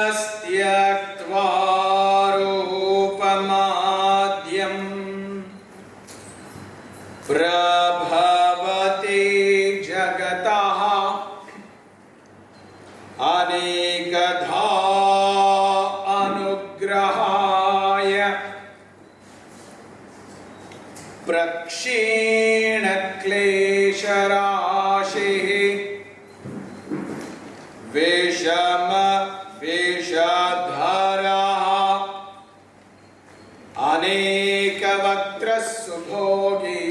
यस्त्यक्त्वा रूपमाद्यं प्रभवति जगतः अनेकधा अनुग्रहाय प्रक्षीणक्लेशराशिः विषम विषधरः अनेकवक्त्रः सुभोगी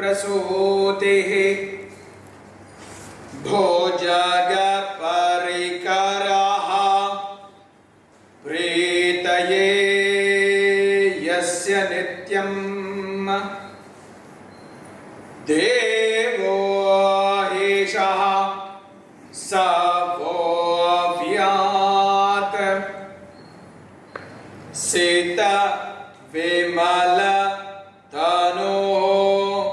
सर्वज्ञानप्रसूतिः भोजगपरिकरः प्रीतये यस्य नित्यं देवो ह्येषः स वो व्यात् सित विमल तनोः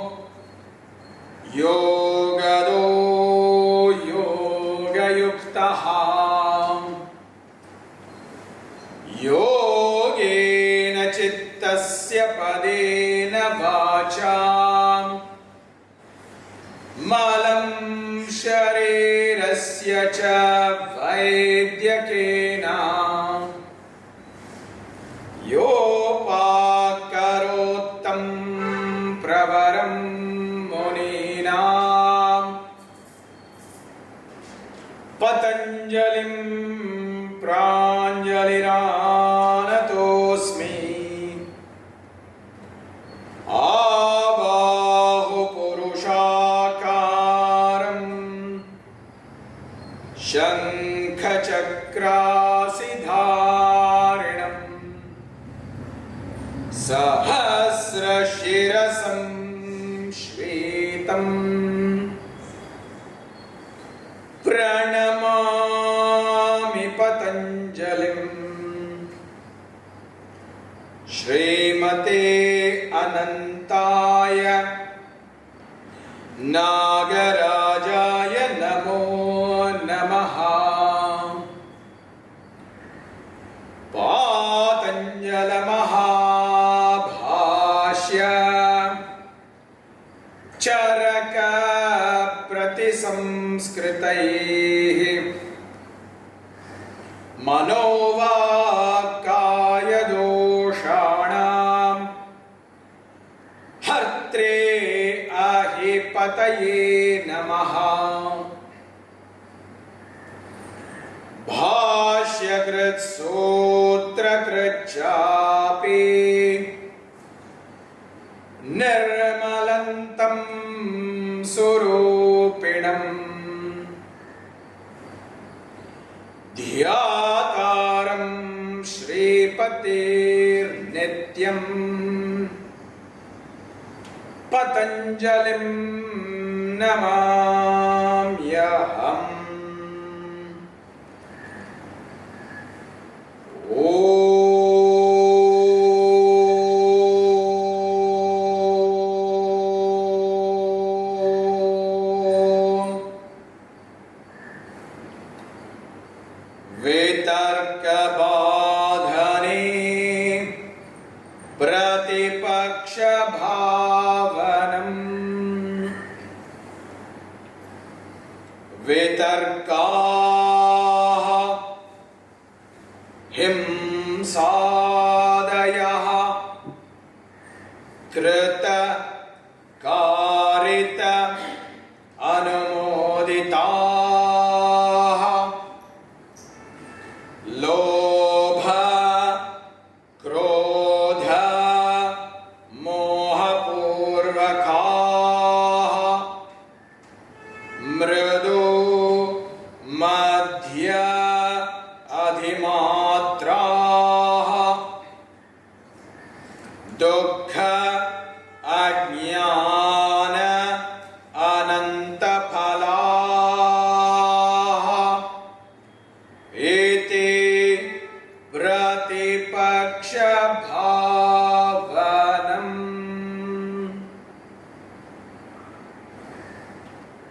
योगदो योगयुक्तः योगेन चित्तस्य पदेन वाचा मलं शरीरस्य च वैद्यकेन योपाकरोत्तं प्रवरं मुनीनां पतञ्जलिं प्राञ्जलिरानतोऽस्मि आबाहुपुरुषाकारं शङ्खचक्रासिधारिणं सहस्रशिरसं श्वेतं प्रणमामि पतञ्जलिं श्रीमते अनन्ताय नागराजाय नमो नमः। पातञ्जलमहाभाष्य चरक प्रतिसंस्कृतैः मनोवाक्कायदोषाणां हर्त्रे अहिपतये नमः। भाष्यकृत् सूत्रकृत् चापि निर्मलन्तं स्वरूपिणं ध्यातारं श्रीपतिर्नित्यं पतञ्जलिं नमाम्यहम्। वितर्कबाधने प्रतिपक्षभावनं वितर्काः हिंसादयः कृत कारित अनुमोदिताः लोभ क्रोध मोहपूर्वकाः मृदु मध्य अधिमात्राः दुःख अज्ञान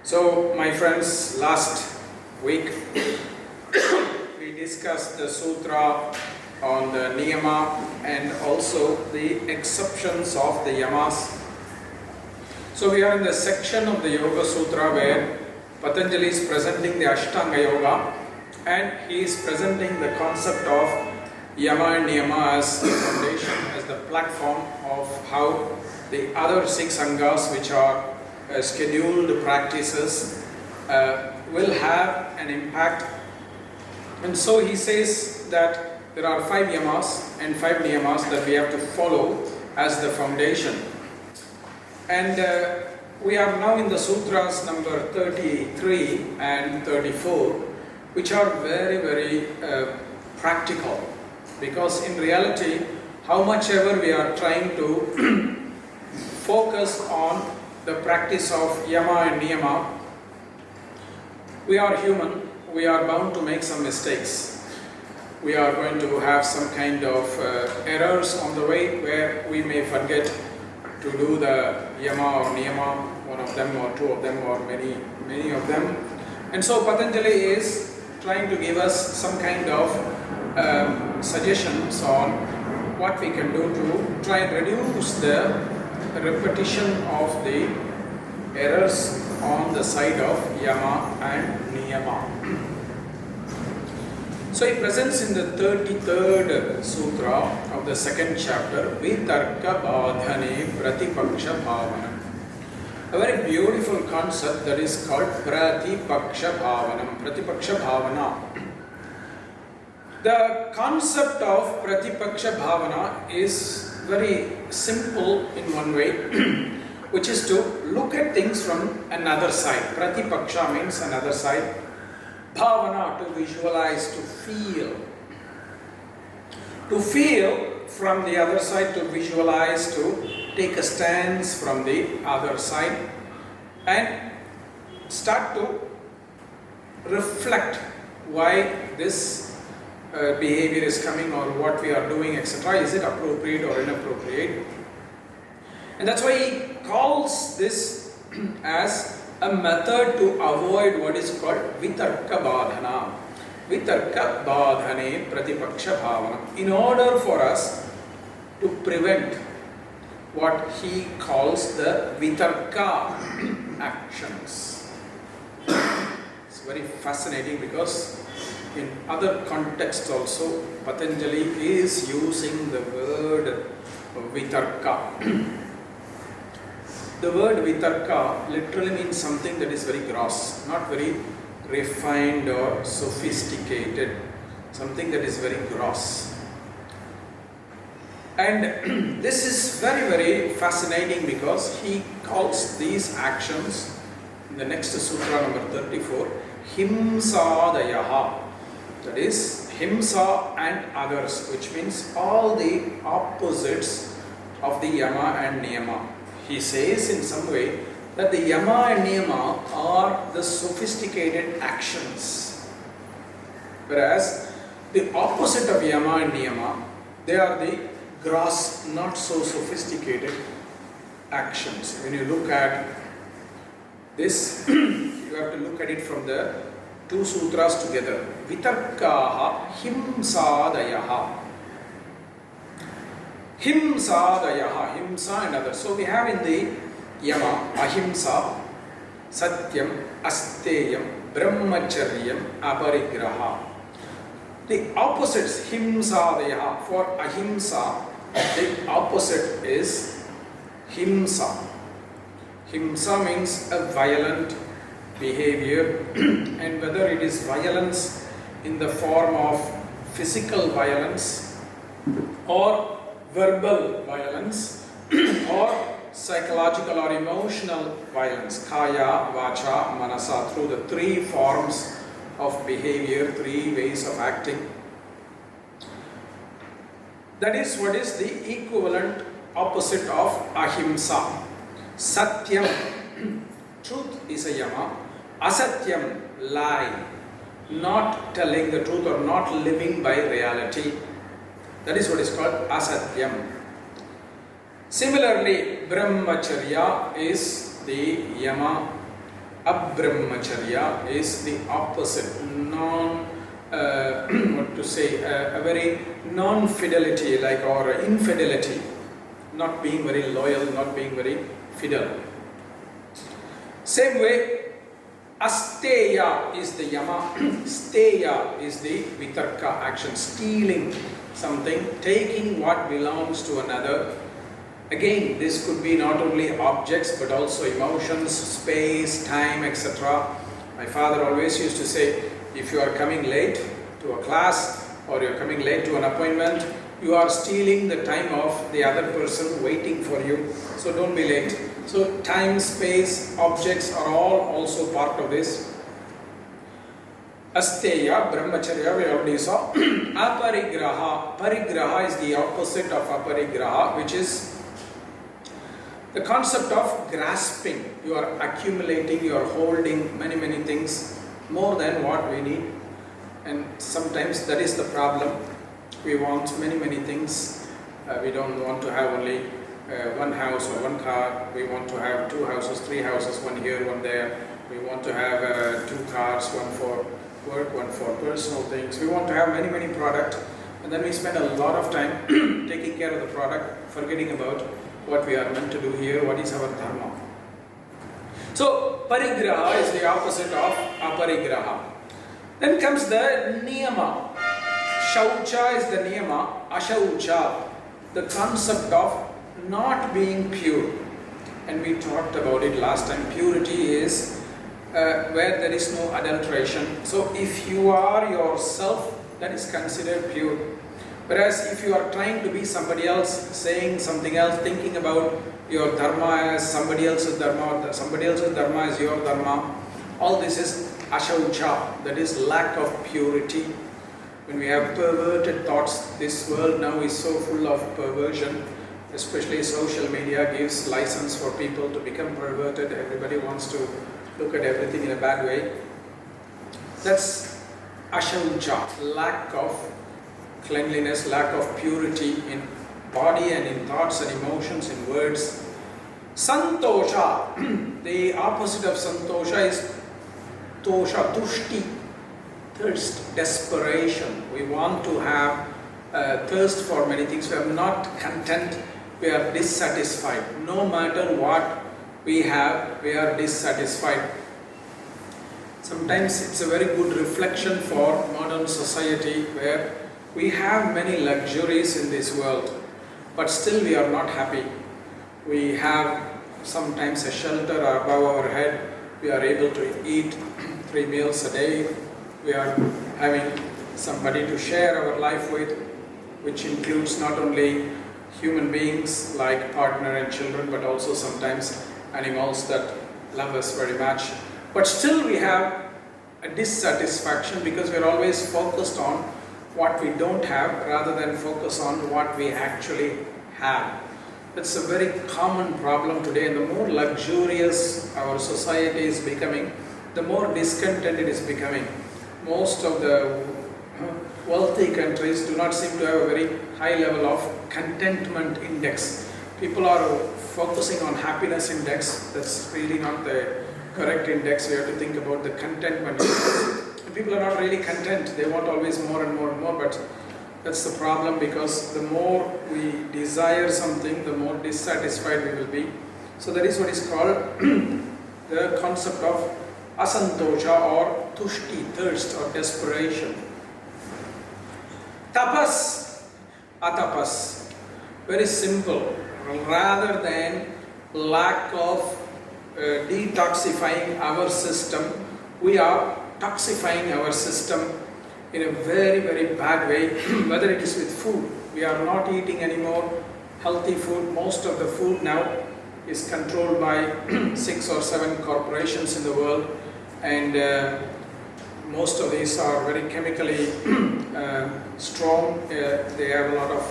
So, my friends, last week we discussed the sutra on the niyama and also the exceptions of the yamas. So, we are in the section of the Yogasutra where Patanjali is presenting the Ashtanga Yoga and he is presenting the concept of Yama and Niyama as the foundation, as the platform of how the other 6 angas, which are scheduled practices, will have an impact. And so he says that there are 5 yamas and 5 niyamas that we have to follow as the foundation. And we are now in the Sutras number 33 and 34, which are very, very practical, because in reality, how much ever we are trying to focus on the practice of Yama and Niyama, we are human, we are bound to make some mistakes. We are going to have some kind of errors on the way where we may forget to do the Yama or Niyama, one of them or 2 of them or many of them. And so Patanjali is trying to give us some kind of suggestions on what we can do to try and reduce the repetition of the errors on the side of Yama and Niyama. So he presents in the 33rd Sutra of the 2nd chapter, vitarka Pratipakṣabhavanā. A very beautiful concept that is called Pratipakṣabhavanā. The concept of Pratipakṣabhavanā is very simple in one way, which is to look at things from another side. Pratipakṣa means another side. Bhavana, to visualize, to feel. To feel from the other side, to visualize, to take a stance from the other side and start to reflect why this behavior is coming or what we are doing, etc. Is it appropriate or inappropriate? And that's why he calls this as a method to avoid what is called vitarka bhavana. Vitarka bhavane pratipakṣabhavanā. In order for us to prevent what he calls the vitarka actions. It's very fascinating because in other contexts also Patanjali is using the word vitarka. The word vitarka literally means something that is very gross, not very refined or sophisticated, something that is very gross. And this is very, very fascinating because he calls these actions in the next sutra number 34 himsadayaha, that is himsa and others, which means all the opposites of the yama and niyama. He says in some way that the Yama and Niyama are the sophisticated actions, whereas the opposite of Yama and Niyama, they are the gross, not so sophisticated actions. When you look at this, you have to look at it from the 2 sutras together. Vitarkaha himsadayaha. Himsadayaha, himsa and others. So we have in the Yama, ahimsa, satyam, asteyam, brahmacharyam, aparigraha. The opposites, himsadayaha, for ahimsa, the opposite is himsa. Himsa means a violent behavior, and whether it is violence in the form of physical violence or verbal violence or psychological or emotional violence, kaya, vacha, manasa, through the 3 forms of behavior, 3 ways of acting. That is what is the equivalent opposite of ahimsa. Satyam, truth is a yama. Asatyam, lie, not telling the truth or not living by reality. That is what is called asatyam. Similarly, brahmacharya is the yama. Abrahmacharya is the opposite, a very non-fidelity, or infidelity, not being very loyal, not being very fidel. Same way, asteya is the yama, steya is the vitarka action, stealing something, taking what belongs to another. Again, this could be not only objects but also emotions, space, time, etc. My father always used to say, if you are coming late to a class or you are coming late to an appointment, you are stealing the time of the other person waiting for you. So don't be late. So time, space, objects are all also part of this. Asteya, brahmacharya, we already saw. Aparigraha. Parigraha is the opposite of aparigraha, which is the concept of grasping. You are accumulating, you are holding many things, more than what we need. And sometimes that is the problem. We want many things. We don't want to have only one house or one car. We want to have 2 houses, 3 houses, one here, one there. We want to have 2 cars, one for work, one for personal things. We want to have many products, and then we spend a lot of time taking care of the product, forgetting about what we are meant to do here, what is our dharma. So parigraha is the opposite of aparigraha. Then comes the niyama. Shaucha is the niyama, ashaucha, the concept of not being pure. And we talked about it last time. Purity is where there is no adulteration. So if you are yourself, that is considered pure. Whereas if you are trying to be somebody else, saying something else, thinking about your dharma as somebody else's dharma, or somebody else's dharma as your dharma, all this is ashaucha, that is lack of purity. When we have perverted thoughts, this world now is so full of perversion, especially social media gives license for people to become perverted. Everybody wants to look at everything in a bad way. That's ashaucha, lack of cleanliness, lack of purity in body and in thoughts and emotions, in words. Santosha, the opposite of santosha is tosha, tushti, thirst, desperation. We want to have thirst for many things. We are not content, we are dissatisfied. No matter what we have, we are dissatisfied. Sometimes it's a very good reflection for modern society where we have many luxuries in this world, but still we are not happy. We have sometimes a shelter above our head. We are able to eat 3 meals a day. We are having somebody to share our life with, which includes not only human beings like partner and children, but also sometimes animals that love us very much. But still we have a dissatisfaction because we are always focused on what we don't have rather than focus on what we actually have. That's a very common problem today, and the more luxurious our society is becoming, the more discontent it is becoming. Most of the wealthy countries do not seem to have a very high level of contentment index. People are focusing on happiness index. That's really not the correct index. We have to think about the contentment index. People are not really content. They want always more and more and more, but that's the problem, because the more we desire something, the more dissatisfied we will be. So that is what is called the concept of asantosha or tushti, thirst or desperation. Tapas, atapas, very simple. Rather than lack of detoxifying our system, we are toxifying our system in a very bad way, whether it is with food. We are not eating anymore healthy food. Most of the food now is controlled by 6 or 7 corporations in the world, and most of these are very chemically strong. They have a lot of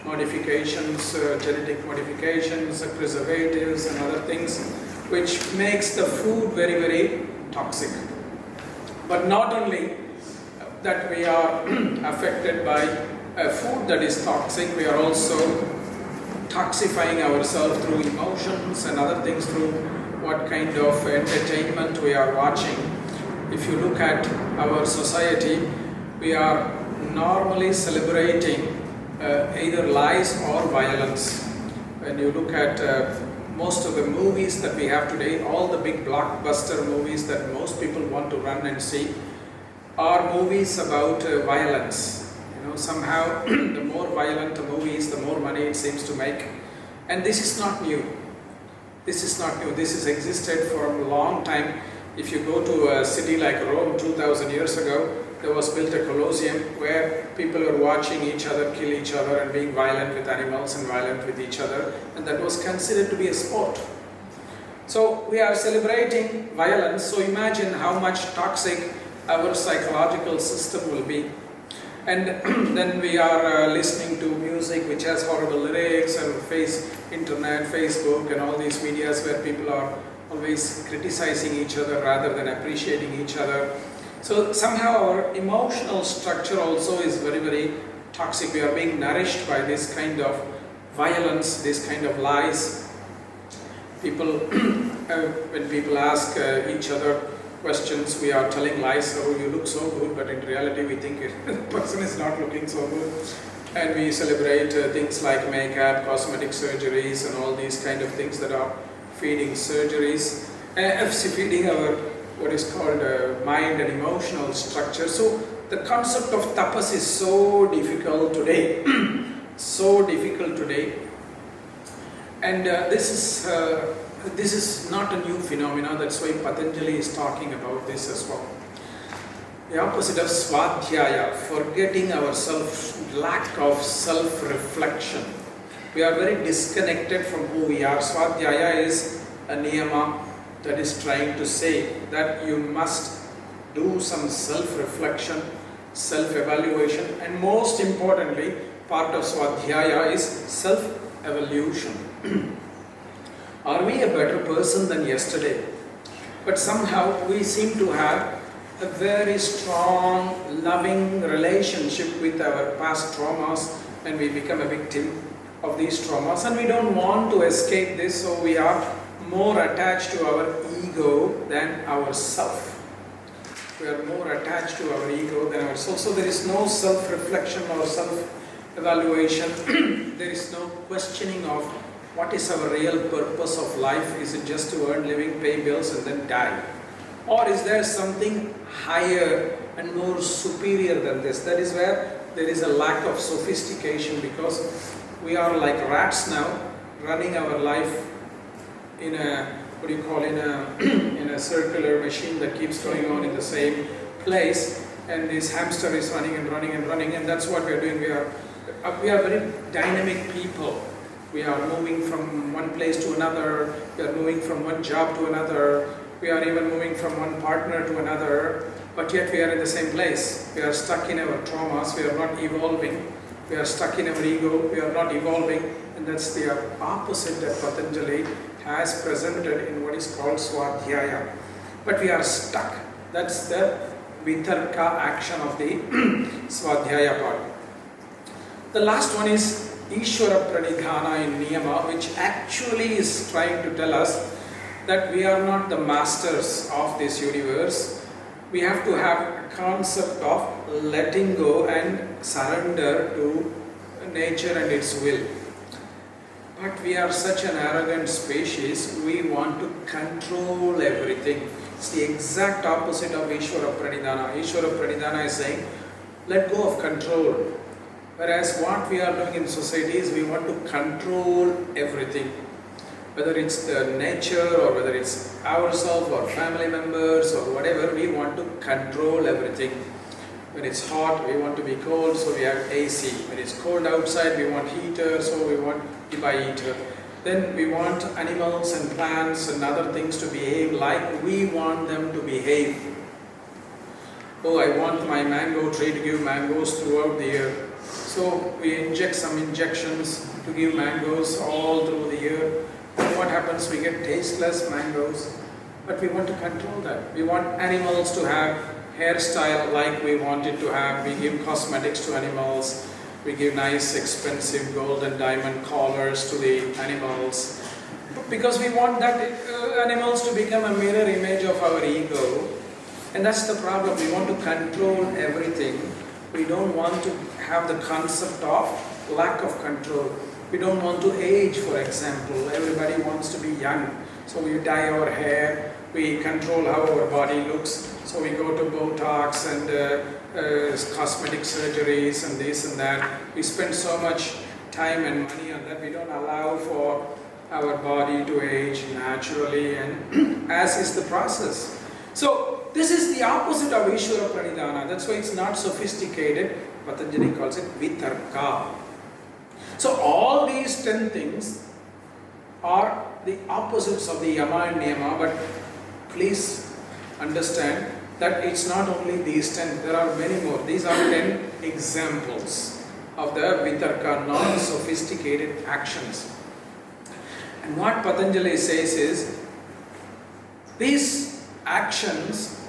modifications, genetic modifications, preservatives and other things, which makes the food very toxic. But not only that we are affected by a food that is toxic, we are also toxifying ourselves through emotions and other things, through what kind of entertainment we are watching. If you look at our society, we are normally celebrating either lies or violence. When you look at most of the movies that we have today, all the big blockbuster movies that most people want to run and see are movies about violence. You know, somehow the more violent the movie is, the more money it seems to make. And this is not new. This is not new. This has existed for a long time. If you go to a city like Rome 2000 years ago, there was built a Colosseum where people were watching each other kill each other and being violent with animals and violent with each other, and that was considered to be a sport. So we are celebrating violence, so imagine how much toxic our psychological system will be. And then we are listening to music which has horrible lyrics, and internet, Facebook and all these medias where people are always criticizing each other rather than appreciating each other. So somehow our emotional structure also is very, very toxic. We are being nourished by this kind of violence, this kind of lies. People, when people ask each other questions, we are telling lies. Oh, you look so good, but in reality we think the person is not looking so good. And we celebrate things like makeup, cosmetic surgeries and all these kind of things that are feeding surgeries, feeding our what is called mind and emotional structure. So the concept of tapas is so difficult today, so difficult today. And this is not a new phenomenon. That's why Patanjali is talking about this as well. The opposite of swadhyaya, forgetting ourselves, lack of self-reflection. We are very disconnected from who we are. Swadhyaya is a niyama that is trying to say that you must do some self-reflection, self-evaluation, and most importantly, part of swadhyaya is self-evolution. Are we a better person than yesterday? But somehow we seem to have a very strong, loving relationship with our past traumas, and we become a victim of these traumas, and we don't want to escape this, so we are more attached to our ego than ourself. We are more attached to our ego than ourself. So there is no self-reflection or self-evaluation. There is no questioning of what is our real purpose of life. Is it just to earn living, pay bills and then die? Or is there something higher and more superior than this? That is where there is a lack of sophistication, because we are like rats now, running our life in a, in a circular machine that keeps going on in the same place, and this hamster is running and running and running, and that's what we are doing. We are very dynamic people. We are moving from one place to another, we are moving from one job to another, we are even moving from one partner to another, but yet we are in the same place. We are stuck in our traumas, we are not evolving. We are stuck in our ego, we are not evolving, and that's the opposite that Patanjali has presented in what is called swadhyaya. But we are stuck. That's the vitarka action of the swadhyaya part. The last one is Ishvara pranidhana in niyama, which actually is trying to tell us that we are not the masters of this universe. We have to have a concept of letting go and surrender to nature and its will. But we are such an arrogant species, we want to control everything. It's the exact opposite of Ishvara pranidhana. Ishvara pranidhana is saying, let go of control. Whereas what we are doing in society is we want to control everything. Whether it's the nature or whether it's ourselves or family members or whatever, we want to control everything. When it's hot, we want to be cold, so we have AC. When it's cold outside, we want heater, so we buy heater. Then we want animals and plants and other things to behave like we want them to behave. Oh, I want my mango tree to give mangoes throughout the year. So we inject some injections to give mangoes all through the year. And what happens? We get tasteless mangoes. But we want to control that. We want animals to have hairstyle like we want it to have. We give cosmetics to animals. We give nice, expensive gold and diamond collars to the animals because we want that animals to become a mirror image of our ego. And that's the problem. We want to control everything. We don't want to have the concept of lack of control. We don't want to age, for example. Everybody wants to be young. So we dye our hair, we control how our body looks. So we go to Botox and cosmetic surgeries and this and that. We spend so much time and money on that. We don't allow for our body to age naturally, and as is the process. So this is the opposite of Ishvara Pranidhana. That's why it's not sophisticated. Patanjali calls it vitarka. So all these 10 things are the opposites of the Yama and Niyama, but please understand that it's not only these 10, there are many more. These are 10 examples of the vitarka, non-sophisticated actions. And what Patanjali says is, these actions,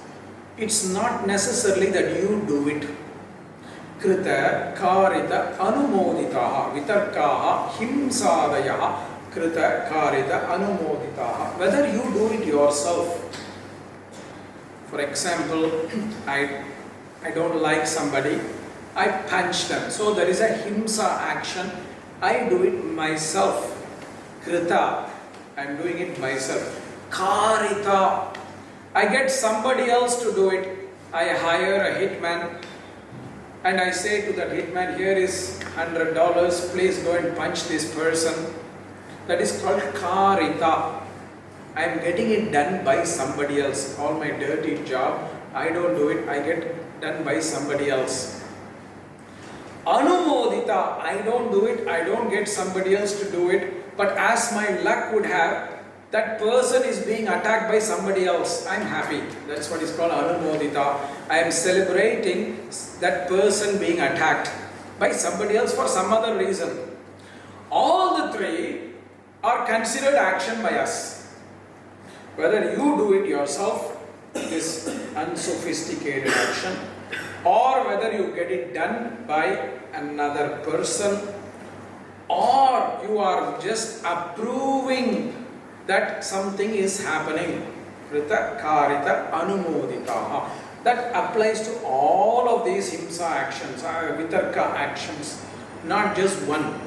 it's not necessarily that you do it. Krita, karita, anumoditaha, vitarkaha, himsadayaha, krita, karita, anumoditaha. Whether you do it yourself. For example, I don't like somebody, I punch them. So there is a himsa action. I do it myself. Krita, I am doing it myself. Karita, I get somebody else to do it. I hire a hitman and I say to that hitman, here is $100, please go and punch this person. That is called karita. I am getting it done by somebody else. All my dirty job, I don't do it, I get done by somebody else. Anumodita, I don't do it, I don't get somebody else to do it, but as my luck would have, that person is being attacked by somebody else. I am happy. That's what is called anumodita. I am celebrating that person being attacked by somebody else for some other reason. All the three are considered action by us. Whether you do it yourself, this unsophisticated action, or whether you get it done by another person, or you are just approving that something is happening. Krita, karita, anumoditaha. That applies to all of these himsa actions, vitarka actions, not just one.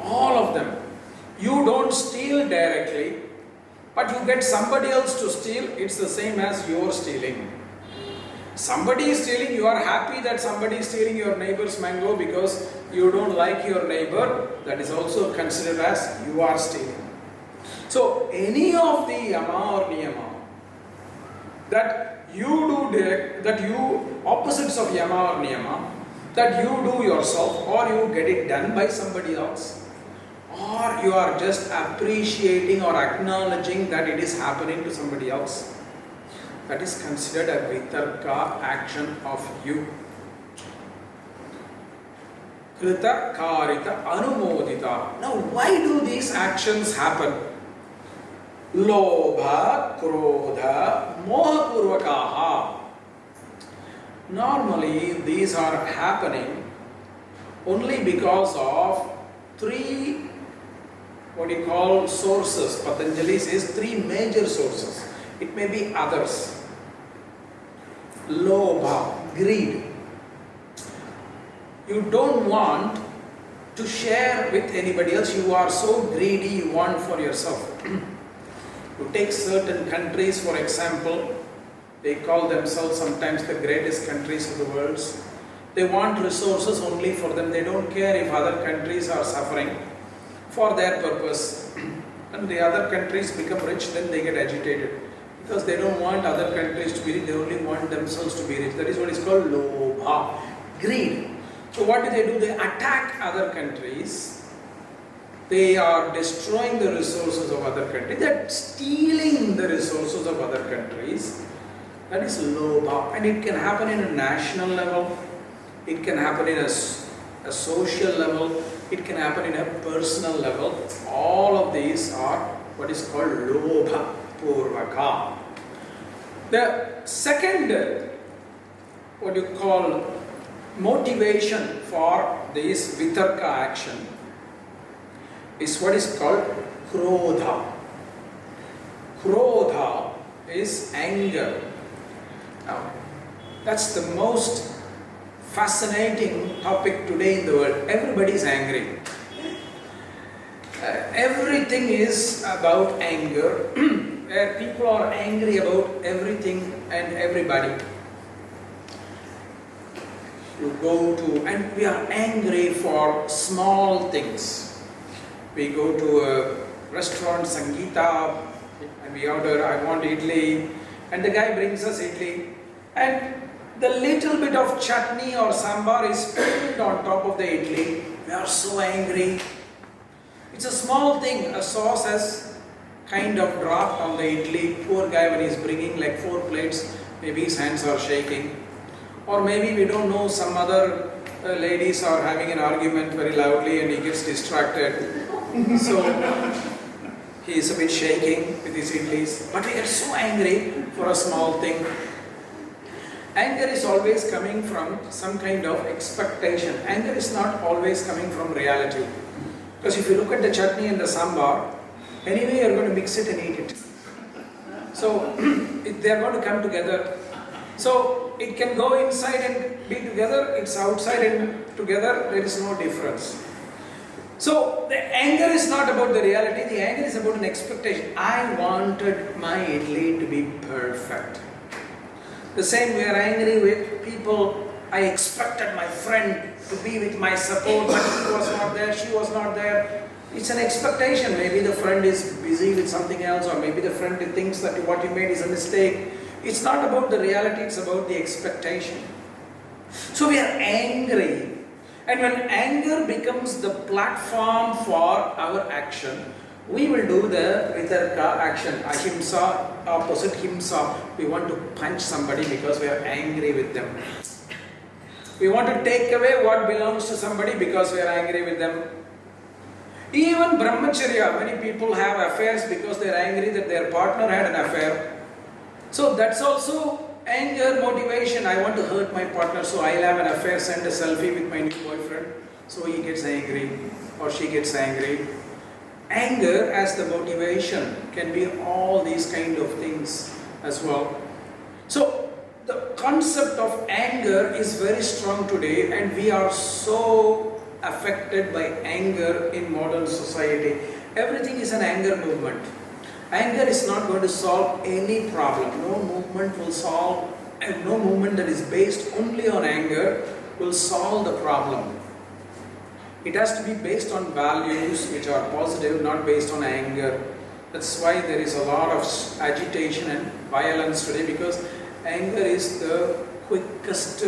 All of them. You don't steal directly, but you get somebody else to steal, it's the same as you're stealing. Somebody is stealing, you are happy that somebody is stealing your neighbor's mango because you don't like your neighbor, that is also considered as you are stealing. So any of the Yama or Niyama that you do direct, that you, opposites of Yama or Niyama, that you do yourself or you get it done by somebody else, or you are just appreciating or acknowledging that it is happening to somebody else, that is considered a vitarka action of you. Krita, karita, anumodita. Now why do these actions happen? Lobha, krodha, mohapurvakaha. Normally these are happening only because of three, what you call sources. Patanjali says 3 major sources. It may be others. Lobha, greed. You don't want to share with anybody else. You are so greedy, you want for yourself. You take certain countries, for example, they call themselves sometimes the greatest countries of the world. They want resources only for them. They don't care if other countries are suffering for their purpose. And the other countries become rich, then they get agitated. Because they don't want other countries to be rich, they only want themselves to be rich. That is what is called lobha, greed. So what do? They attack other countries. They are destroying the resources of other countries. They are stealing the resources of other countries. That is lobha. And it can happen in a national level. It can happen in a social level. It can happen in a personal level. All of these are what is called lobha purvaka. The second, what you call motivation for this vitarka action is what is called krodha. Krodha is anger. Now, that's the most fascinating topic today in the world. Everybody is angry. Everything is about anger, where people are angry about everything and everybody. You go to, and we are angry for small things. We go to a restaurant, Sangeeta, and we order, I want idli, and the guy brings us idli, and the little bit of chutney or sambar is spilled on top of the idli. We are so angry. It's a small thing. A sauce has kind of dropped on the idli. Poor guy, when he's bringing like 4 plates, maybe his hands are shaking. Or maybe we don't know, some other ladies are having an argument very loudly and he gets distracted. So he is a bit shaking with his idlis. But we are so angry for a small thing. Anger is always coming from some kind of expectation. Anger is not always coming from reality. Because if you look at the chutney and the sambar, anyway you are going to mix it and eat it. So they are going to come together. So it can go inside and be together, it's outside and together, there is no difference. So the anger is not about the reality, the anger is about an expectation. I wanted my idli to be perfect. The same, we are angry with people. I expected my friend to be with my support, but he was not there, she was not there. It's an expectation. Maybe the friend is busy with something else, or maybe the friend thinks that what you made is a mistake. It's not about the reality, it's about the expectation. So we are angry. And when anger becomes the platform for our action, we will do the vitarka action. Ahimsa, opposite himsa. We want to punch somebody because we are angry with them. We want to take away what belongs to somebody because we are angry with them. Even brahmacharya, many people have affairs because they are angry that their partner had an affair. So that's also anger motivation. I want to hurt my partner, so I'll have an affair, send a selfie with my new boyfriend. So he gets angry or she gets angry. Anger as the motivation can be all these kind of things as well. So the concept of anger is very strong today, and we are so affected by anger in modern society. Everything is an anger movement. Anger is not going to solve any problem. No movement will solve, and no movement that is based only on anger will solve the problem. It has to be based on values which are positive, not based on anger. That's why there is a lot of agitation and violence today, because anger is the quickest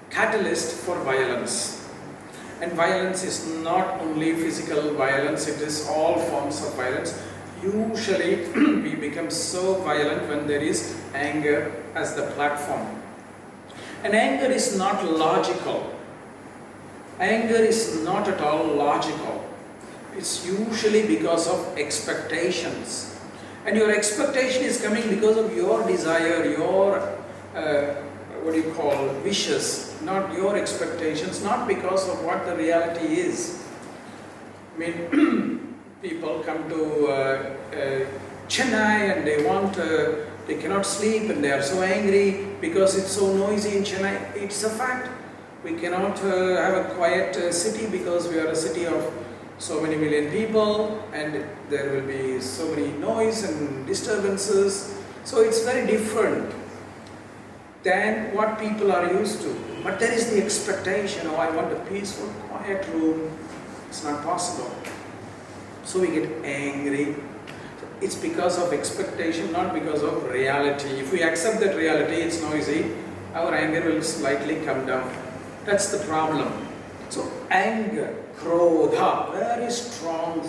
catalyst for violence. And violence is not only physical violence, it is all forms of violence. Usually we become so violent when there is anger as the platform. And anger is not logical. Anger is not at all logical. It's usually because of expectations. And your expectation is coming because of your desire, your wishes, not your expectations, not because of what the reality is. I mean, people come to Chennai and they cannot sleep and they are so angry because it's so noisy in Chennai. It's a fact. We cannot have a quiet city because we are a city of so many million people, and there will be so many noise and disturbances. So it's very different than what people are used to. But there is the expectation, I want a peaceful, quiet room. It's not possible. So we get angry. It's because of expectation, not because of reality. If we accept that reality, it's noisy, our anger will slightly come down. That's the problem. So anger, krodha, very strong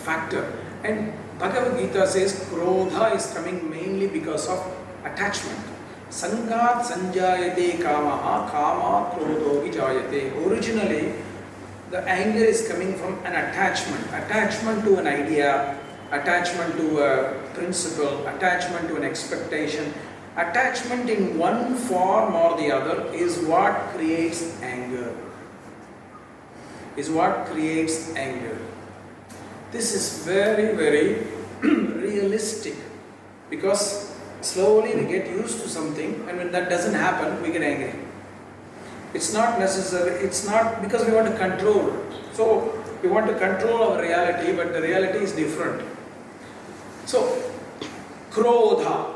factor. And Bhagavad Gita says krodha is coming mainly because of attachment. Sangat sanjayate kamaha, kama krodho vijayate. Originally, the anger is coming from an attachment. Attachment to an idea, attachment to a principle, attachment to an expectation. Attachment in one form or the other is what creates anger. Is what creates anger. This is very, very realistic, because slowly we get used to something, and when that doesn't happen, we get angry. It's not necessary, it's not because we want to control. So we want to control our reality, but the reality is different. So, krodha,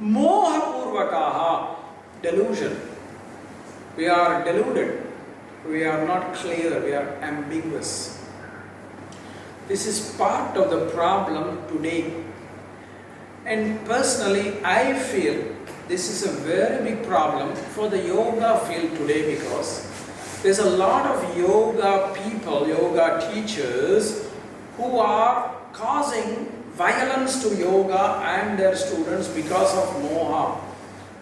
moha purvakaha, delusion. We are deluded. We are not clear, we are ambiguous. This is part of the problem today. And personally, I feel this is a very big problem for the yoga field today, because there's a lot of yoga people, yoga teachers who are causing violence to yoga and their students because of moha.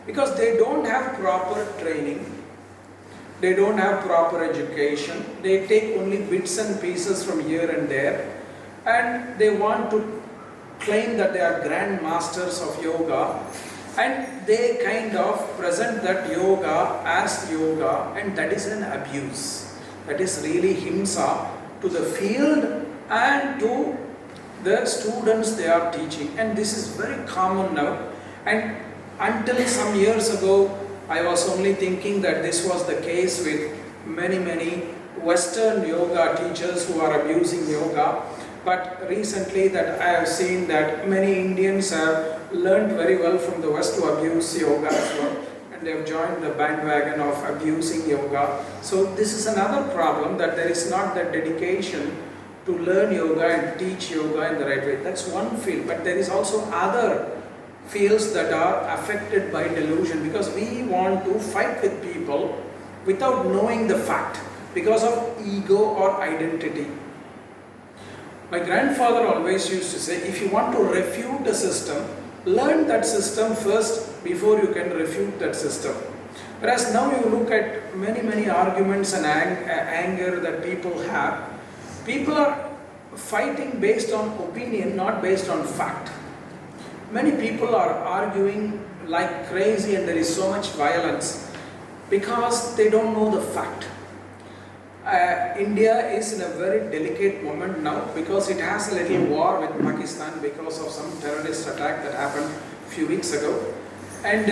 Because they don't have proper training. They don't have proper education. They take only bits and pieces from here and there, and they want to claim that they are grand masters of yoga, and they kind of present that yoga as yoga, and that is an abuse. That is really himsa to the field and to the students they are teaching, and this is very common now. And until some years ago, I was only thinking that this was the case with many Western yoga teachers who are abusing yoga. But recently that I have seen that many Indians have learned very well from the West to abuse yoga as well. And they have joined the bandwagon of abusing yoga. So this is another problem, that there is not that dedication to learn yoga and teach yoga in the right way. That's one field. But there is also other fields that are affected by delusion, because we want to fight with people without knowing the fact, because of ego or identity. My grandfather always used to say, if you want to refute a system, learn that system first before you can refute that system. Whereas now you look at many arguments and anger that people have, people are fighting based on opinion, not based on fact. Many people are arguing like crazy, and there is so much violence because they don't know the fact. India is in a very delicate moment now, because it has a little war with Pakistan because of some terrorist attack that happened a few weeks ago. And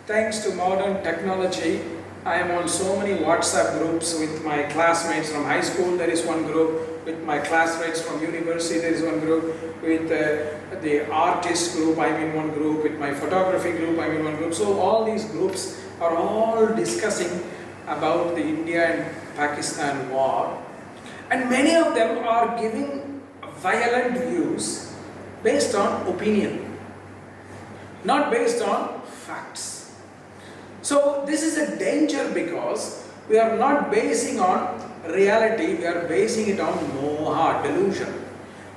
thanks to modern technology, I am on so many WhatsApp groups with my classmates from high school. There is one group. With my classmates from university, there is one group. With the artist group, I'm in one group. With my photography group, I'm in one group. So all these groups are all discussing about the India and Pakistan war. And many of them are giving violent views based on opinion, not based on facts. So this is a danger, because we are not basing on reality, we are basing it on moha, delusion.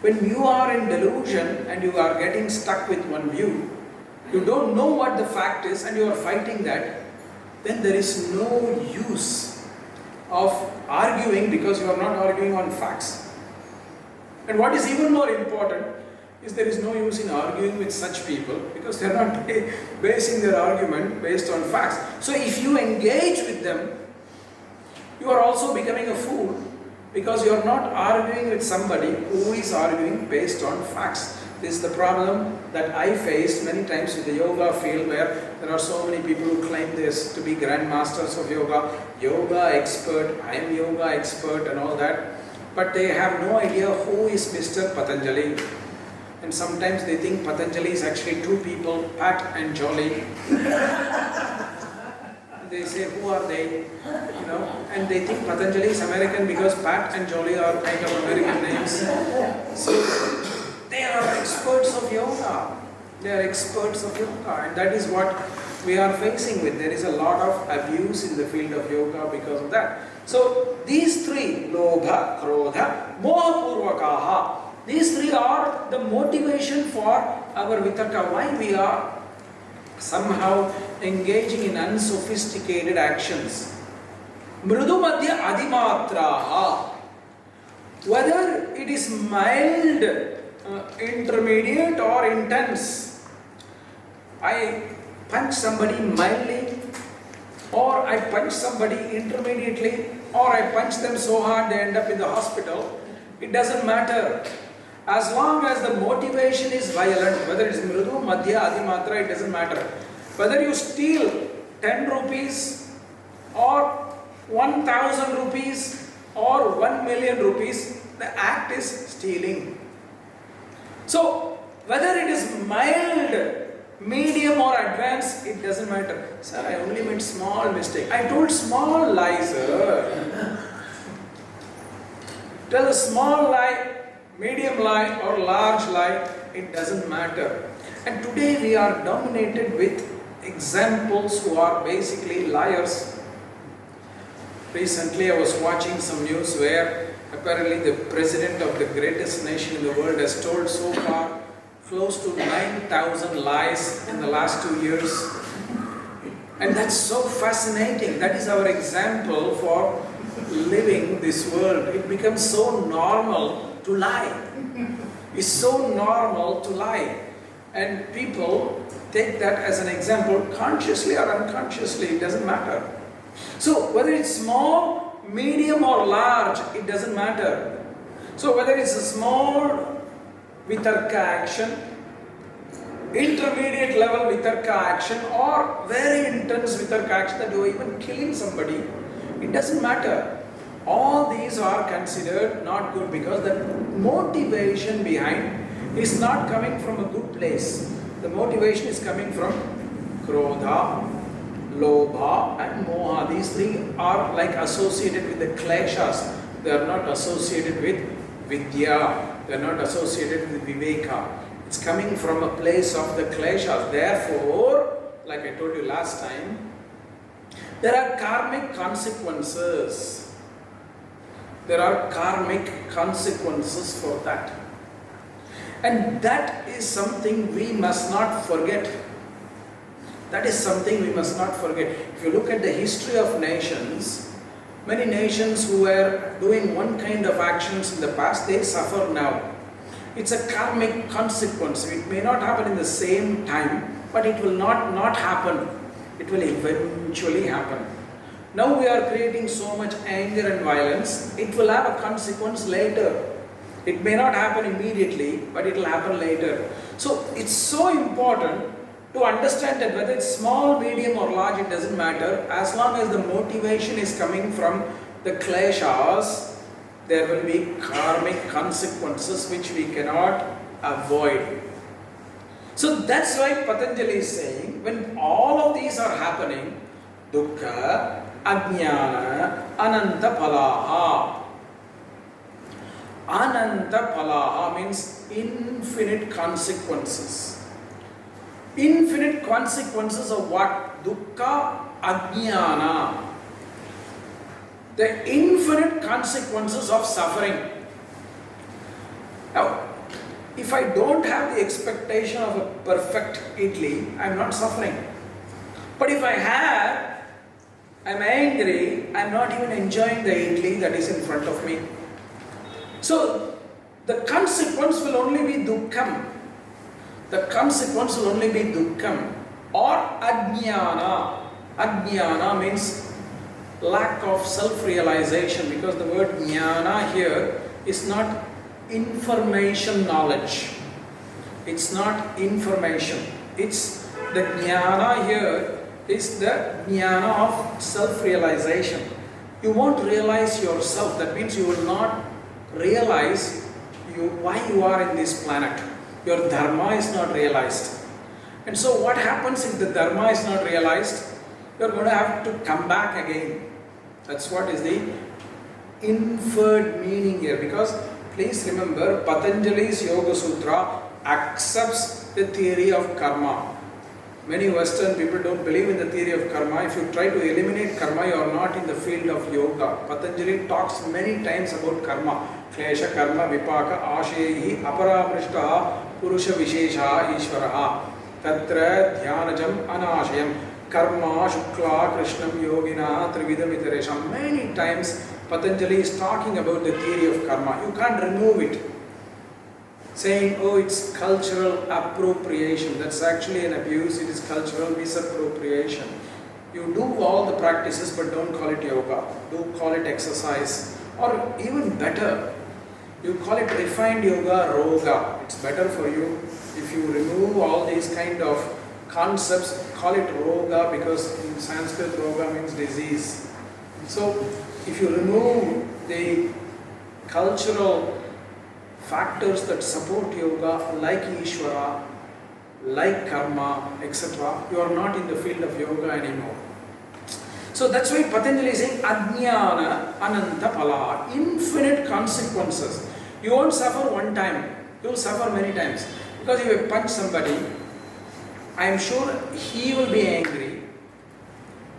When you are in delusion and you are getting stuck with one view, you don't know what the fact is and you are fighting that, then there is no use of arguing, because you are not arguing on facts. And what is even more important is there is no use in arguing with such people, because they are not basing their argument based on facts. So if you engage with them, you are also becoming a fool, because you are not arguing with somebody who is arguing based on facts. This is the problem that I faced many times in the yoga field, where there are so many people who claim this to be grandmasters of yoga, yoga expert, I am yoga expert and all that, but they have no idea who is Mr. Patanjali. And sometimes they think Patanjali is actually two people, Pat and Jolly. They say, who are they? You know, and they think Patanjali is American because Pat and Jolly are kind of American names. So they are experts of yoga. They are experts of yoga, and that is what we are facing with. There is a lot of abuse in the field of yoga because of that. So these three, lobha, krodha, moha purvakaha, these three are the motivation for our vitarka, why we are somehow engaging in unsophisticated actions. Mridu madhya adimatraha, whether it is mild, intermediate or intense, I punch somebody mildly, or I punch somebody intermediately, or I punch them so hard they end up in the hospital, it doesn't matter. As long as the motivation is violent, whether it's mridu, madhya, adimatra, it doesn't matter. Whether you steal 10 rupees or 1000 rupees or 1 million rupees, the act is stealing. So, whether it is mild, medium or advanced, it doesn't matter. Sir, I only made small mistake. I told small lie, sir. Tell a small lie, medium lie or large lie, it doesn't matter. And today we are dominated with examples who are basically liars. Recently I was watching some news where apparently the president of the greatest nation in the world has told so far close to 9,000 lies in the last 2 years. And that's so fascinating. That is our example for living this world. It becomes so normal to lie. It's so normal to lie. And people take that as an example, consciously or unconsciously, it doesn't matter. So whether it's small, medium or large, it doesn't matter. So whether it's a small vitarka action, intermediate level vitarka action, or very intense vitarka action that you are even killing somebody, it doesn't matter. All these are considered not good because the motivation behind is not coming from a good place. The motivation is coming from krodha, lobha and moha. These three are like associated with the kleshas. They are not associated with vidya. They are not associated with viveka. It's coming from a place of the kleshas. Therefore, like I told you last time, there are karmic consequences. There are karmic consequences for that. And that is something we must not forget. That is something we must not forget. If you look at the history of nations, many nations who were doing one kind of actions in the past, they suffer now. It's a karmic consequence. It may not happen in the same time, but it will not happen. It will eventually happen. Now we are creating so much anger and violence, it will have a consequence later. It may not happen immediately, but it will happen later. So it's so important to understand that whether it's small, medium or large, it doesn't matter. As long as the motivation is coming from the kleshas, there will be karmic consequences which we cannot avoid. So that's why Patanjali is saying, when all of these are happening, dukkha, ajnana, ananta phalaha. Ananta phalaha means infinite consequences. Infinite consequences of what? Dukkha, ajnana. The infinite consequences of suffering. Now, if I don't have the expectation of a perfect idli, I am not suffering. But if I have, I am angry, I am not even enjoying the idli that is in front of me. So, the consequence will only be dukkham. The consequence will only be dukkham or ajnana. Ajnana means lack of self-realization, because the word jnana here is not information knowledge. It's not information. It's the jnana here is the jnana of self-realization. You won't realize yourself. That means you will not realize why you are in this planet. Your dharma is not realized. And so what happens if the dharma is not realized? You are going to have to come back again. That's what is the inferred meaning here. Because please remember, Patanjali's Yogasutra accepts the theory of karma. Many Western people don't believe in the theory of karma. If you try to eliminate karma, you are not in the field of yoga. Patanjali talks many times about karma. Klesha, karma, vipaka, ashehi, aparamrishtaha, purusha vishesha, ishvaraha. Tatra dhyanajam anashayam. Karma, Shukla, Krishnam, Yogina, Trividam, Iteresham. Many times Patanjali is talking about the theory of karma. You can't remove it. saying, oh, it's cultural appropriation. That's actually an abuse. It is cultural misappropriation. You do all the practices, but don't call it yoga. Do call it exercise. Or even better, you call it refined yoga, roga. It's better for you if you remove all these kind of concepts. Call it roga, because in Sanskrit roga means disease. So if you remove the cultural factors that support yoga, like Ishvara, like karma, etc., you are not in the field of yoga anymore. So that's why Patanjali is saying Ajnana Ananta Phala, infinite consequences. You won't suffer one time, you will suffer many times. Because if you punch somebody, I am sure he will be angry.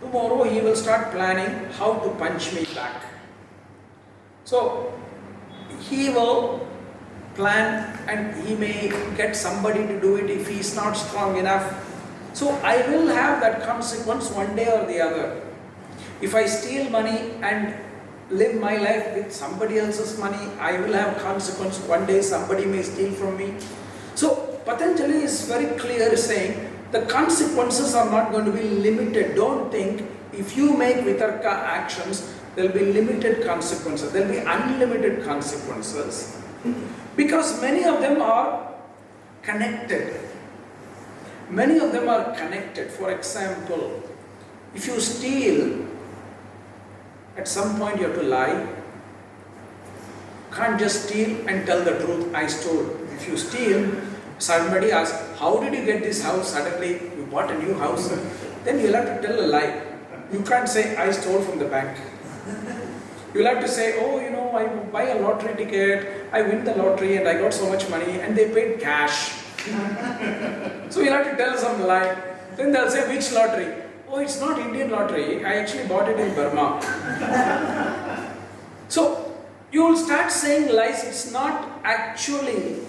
Tomorrow he will start planning how to punch me back. So he will plan, and he may get somebody to do it if he is not strong enough. So I will have that consequence one day or the other. If I steal money and live my life with somebody else's money, I will have consequence. One day somebody may steal from me. So Patanjali is very clear saying the consequences are not going to be limited. Don't think if you make vitarka actions, there will be limited consequences. There will be unlimited consequences. Because many of them are connected. Many of them are connected. For example, if you steal, at some point you have to lie. You can't just steal and tell the truth, I stole. If you steal, somebody asks, how did you get this house suddenly? You bought a new house. Then you'll have to tell a lie. You can't say, I stole from the bank. You'll have to say, oh, I buy a lottery ticket, I win the lottery and I got so much money, and they paid cash. So you'll have to tell some lie. Then they'll say, which lottery? Oh, it's not Indian lottery, I actually bought it in Burma. So you will start saying lies. It's not actually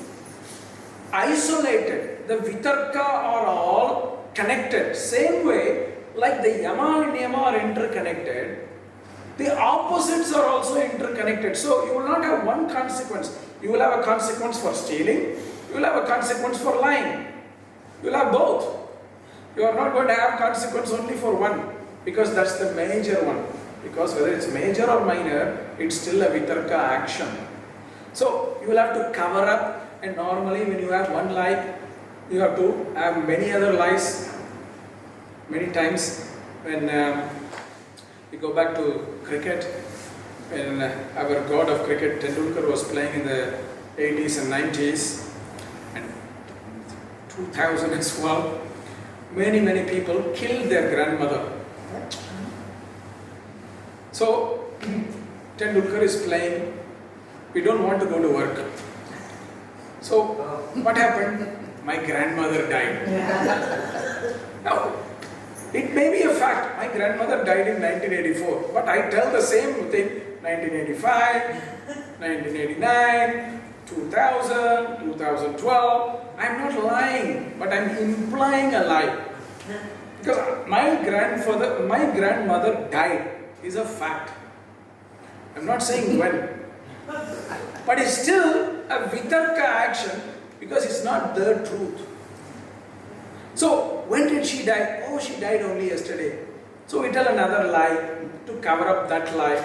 isolated. The vitarka are all connected. Same way, like the Yama and Niyama are interconnected, the opposites are also interconnected. So you will not have one consequence. You will have a consequence for stealing, you will have a consequence for lying. You will have both. You are not going to have consequence only for one, because that's the major one. Because whether it's major or minor, it's still a vitarka action. So you will have to cover up, and normally when you have one lie, you have to have many other lies. Many times when we go back to cricket, when our god of cricket, Tendulkar, was playing in the 80s and 90s, and 2012, many people killed their grandmother. So Tendulkar is playing, we don't want to go to work. So what happened? My grandmother died. Now, it may be a fact, my grandmother died in 1984, but I tell the same thing, 1985, 1989, 2000, 2012, I'm not lying, but I'm implying a lie. Because my grandmother died is a fact. I'm not saying when, but it's still a vitarka action, because it's not the truth. So, when did she die? Oh, she died only yesterday. So we tell another lie to cover up that lie.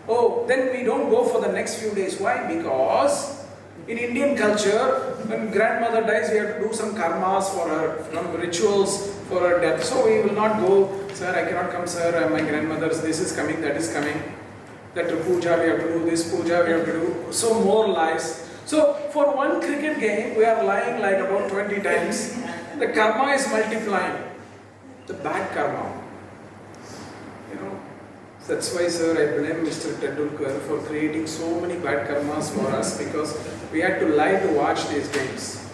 Oh, then we don't go for the next few days. Why? Because in Indian culture, when grandmother dies, we have to do some karmas for her, some rituals for her death. So we will not go, sir, I cannot come, sir, my grandmother's, this is coming, that is coming. That puja, we have to do this puja, we have to do. So more lies. So for one cricket game, we are lying like about 20 times. The karma is multiplying. The bad karma. That's why, sir, I blame Mr. Tendulkar for creating so many bad karmas for us, because we had to lie to watch these games.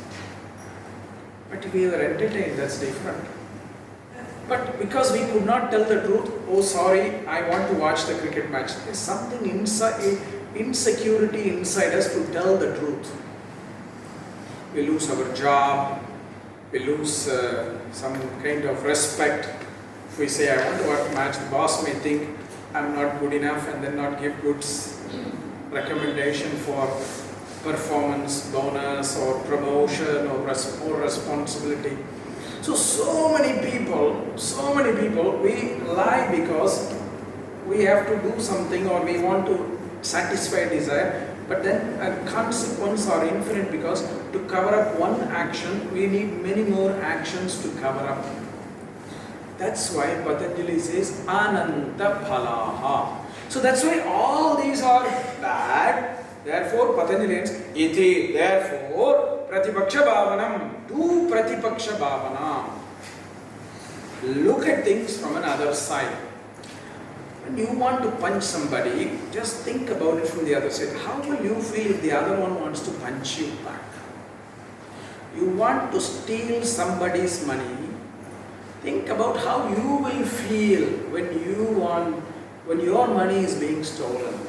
But we were entertained, that's different. But because we could not tell the truth, oh sorry, I want to watch the cricket match. There's something inside, insecurity inside us to tell the truth. We lose our job, we lose some kind of respect. If we say, I want to watch a match, the boss may think I'm not good enough and then not give good recommendation for performance bonus or promotion or more responsibility. So many people, we lie because we have to do something or we want to satisfy a desire, but then a consequence are infinite because to cover up one action, we need many more actions to cover up. That's why Patanjali says Ananta Phalaha. So that's why all these are bad. Therefore, Patanjali says, Iti, therefore, Pratipakṣabhavanam, do Pratipakṣabhavanā. Look at things from another side. When you want to punch somebody, just think about it from the other side. How will you feel if the other one wants to punch you back? You want to steal somebody's money, think about how you will feel when your money is being stolen.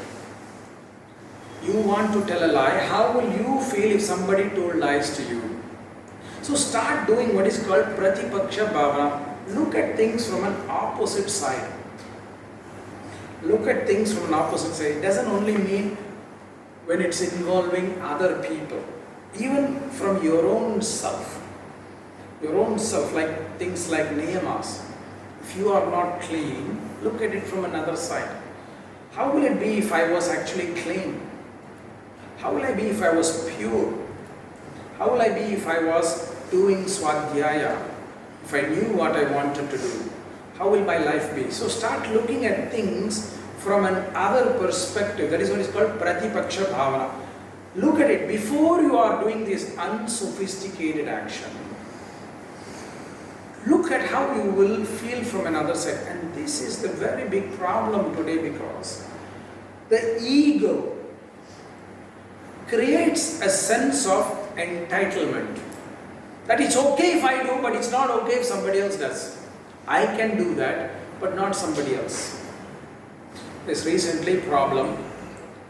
You want to tell a lie, how will you feel if somebody told lies to you? So start doing what is called Pratipakṣabhavanā. Look at things from an opposite side. Look at things from an opposite side. It doesn't only mean when it's involving other people. Even from your own self. Your own self, like things like Niyama-s. If you are not clean, look at it from another side. How will it be if I was actually clean? How will I be if I was pure? How will I be if I was doing swadhyaya? If I knew what I wanted to do? How will my life be? So start looking at things from an other perspective. That is what is called Pratipakṣabhavanā. Look at it before you are doing this unsophisticated action. Look at how you will feel from another side. And this is the very big problem today because the ego creates a sense of entitlement. That it's okay if I do, but it's not okay if somebody else does. I can do that, but not somebody else. There's recently problem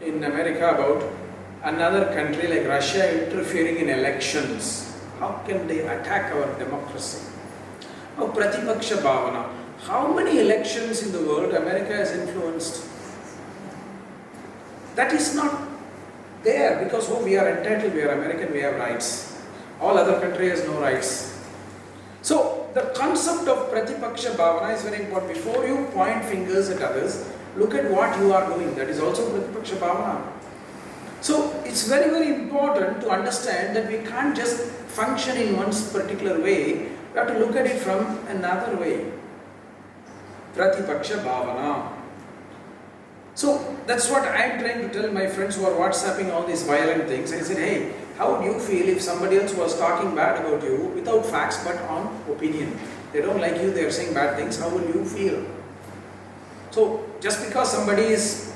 in America about another country like Russia interfering in elections. How can they attack our democracy? Oh, Pratipakṣabhavanā. How many elections in the world America has influenced? That is not there because we are entitled, we are American, we have rights. All other countries has no rights. So the concept of Pratipakṣabhavanā is very important. Before you point fingers at others, look at what you are doing. That is also Pratipakṣabhavanā. So it's very, very important to understand that we can't just function in one particular way. We have to look at it from another way. Pratipakṣabhavanā. So that's what I'm trying to tell my friends who are WhatsApping all these violent things. I said, hey, how would you feel if somebody else was talking bad about you without facts but on opinion? They don't like you, they are saying bad things. How will you feel? So just because somebody is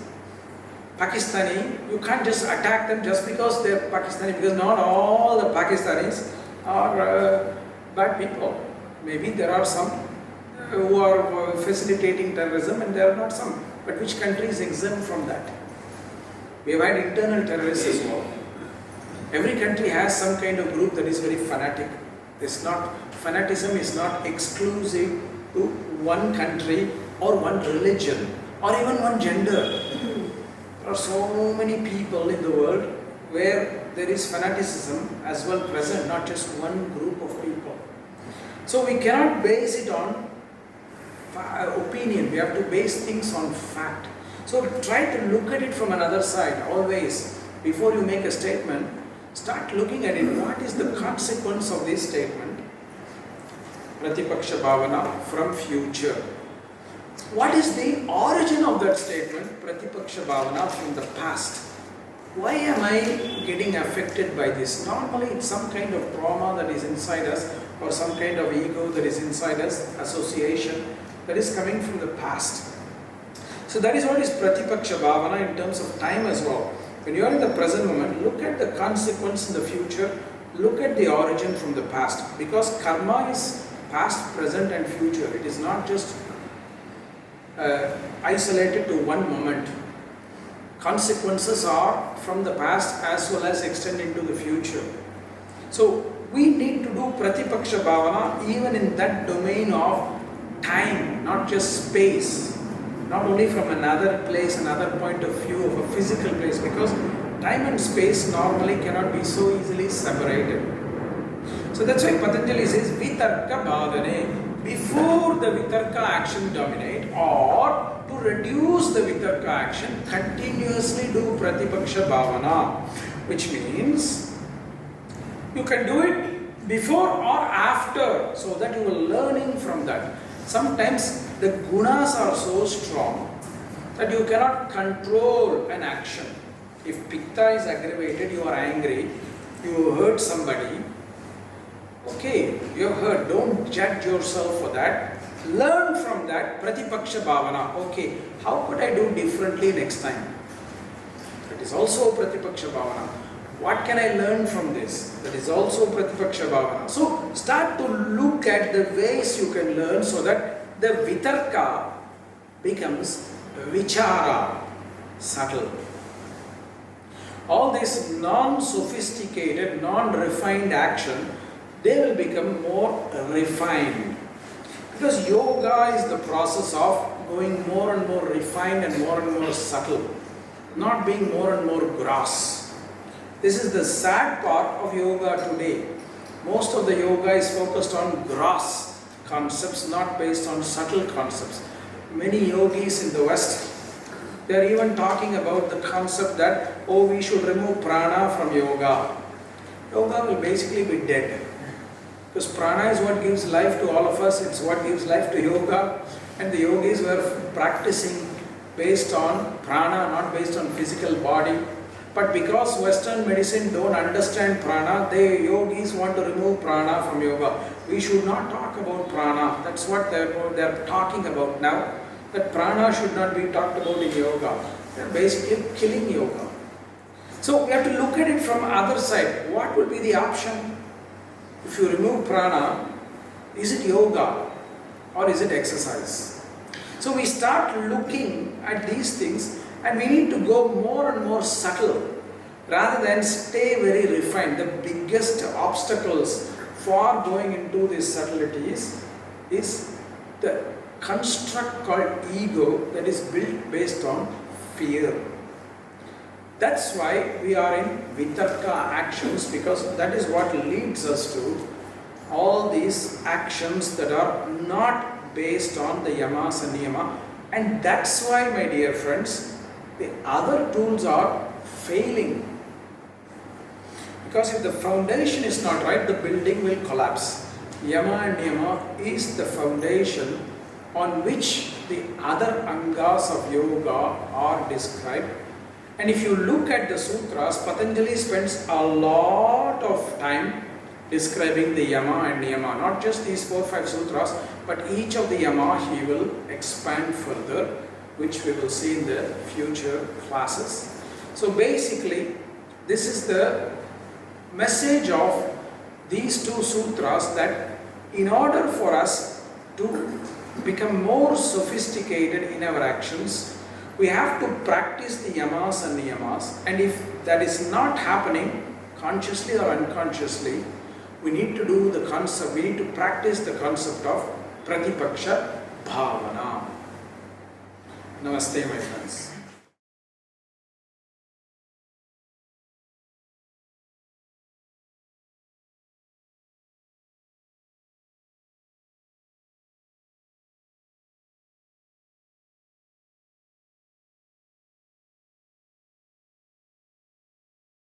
Pakistani, you can't just attack them just because they're Pakistani, because not all the Pakistanis are bad people. Maybe there are some who are facilitating terrorism and there are not some. But which country is exempt from that? We have had internal terrorists as well. Every country has some kind of group that is very fanatic. Fanaticism is not exclusive to one country or one religion or even one gender. There are so many people in the world where there is fanaticism as well present, not just one group of people. So we cannot base it on opinion, we have to base things on fact. So try to look at it from another side always. Before you make a statement, start looking at it. What is the consequence of this statement? Pratipakṣabhavanā, from future. What is the origin of that statement? Pratipakṣabhavanā, from the past. Why am I getting affected by this? Normally it's some kind of trauma that is inside us or some kind of ego that is inside us, association that is coming from the past. So that is what is Pratipakṣabhavanā in terms of time as well. When you are in the present moment, look at the consequence in the future, look at the origin from the past. Because karma is past, present and future. It is not just isolated to one moment. Consequences are from the past as well as extending to the future. So we need to do Pratipakṣabhavanā even in that domain of time, not just space. Not only from another place, another point of view of a physical place, because time and space normally cannot be so easily separated. So that's why Patanjali says vitarka bhavana, before the vitarka action dominate, or to reduce the vitarka action, continuously do pratipakṣabhavanā, which means you can do it before or after, so that you are learning from that. Sometimes the gunas are so strong that you cannot control an action. If pitta is aggravated, you are angry, you hurt somebody, okay, you have hurt, don't judge yourself for that. Learn from that, pratipakṣabhavanā. Okay, how could I do differently next time? That is also pratipakṣabhavanā. What can I learn from this? That is also pratipakṣabhavanā. So start to look at the ways you can learn so that the vitarka becomes vichara, subtle. All this non-sophisticated, non-refined action, they will become more refined. Because yoga is the process of going more and more refined and more subtle, not being more and more gross. This is the sad part of yoga today. Most of the yoga is focused on gross concepts, not based on subtle concepts. Many yogis in the West, they are even talking about the concept that, oh, we should remove prana from yoga. Yoga will basically be dead. Because prana is what gives life to all of us, it's what gives life to yoga. And the yogis were practicing based on prana, not based on physical body. But because Western medicine don't understand prana, the yogis want to remove prana from yoga. We should not talk about prana. That's what they're talking about now. That prana should not be talked about in yoga. They're basically killing yoga. So we have to look at it from other side. What would be the option? If you remove prana, is it yoga or is it exercise? So we start looking at these things and we need to go more and more subtle rather than stay very refined. The biggest obstacles for going into these subtleties is the construct called ego that is built based on fear. That's why we are in vitarka actions, because that is what leads us to all these actions that are not based on the Yama-s and Niyama. And that's why, my dear friends, the other tools are failing. Because if the foundation is not right, the building will collapse. Yama and Niyama is the foundation on which the other angas of yoga are described. And if you look at the sutras, Patanjali spends a lot of time describing the Yama and Niyama, not just these 4 or 5 sutras, but each of the Yama he will expand further, which we will see in the future classes. So basically, this is the message of these 2 sutras, that in order for us to become more sophisticated in our actions, we have to practice the Yamas and Niyamas, and if that is not happening consciously or unconsciously, we need to do the concept, we need to practice the concept of Pratipakṣabhavanā. Namaste, my friends.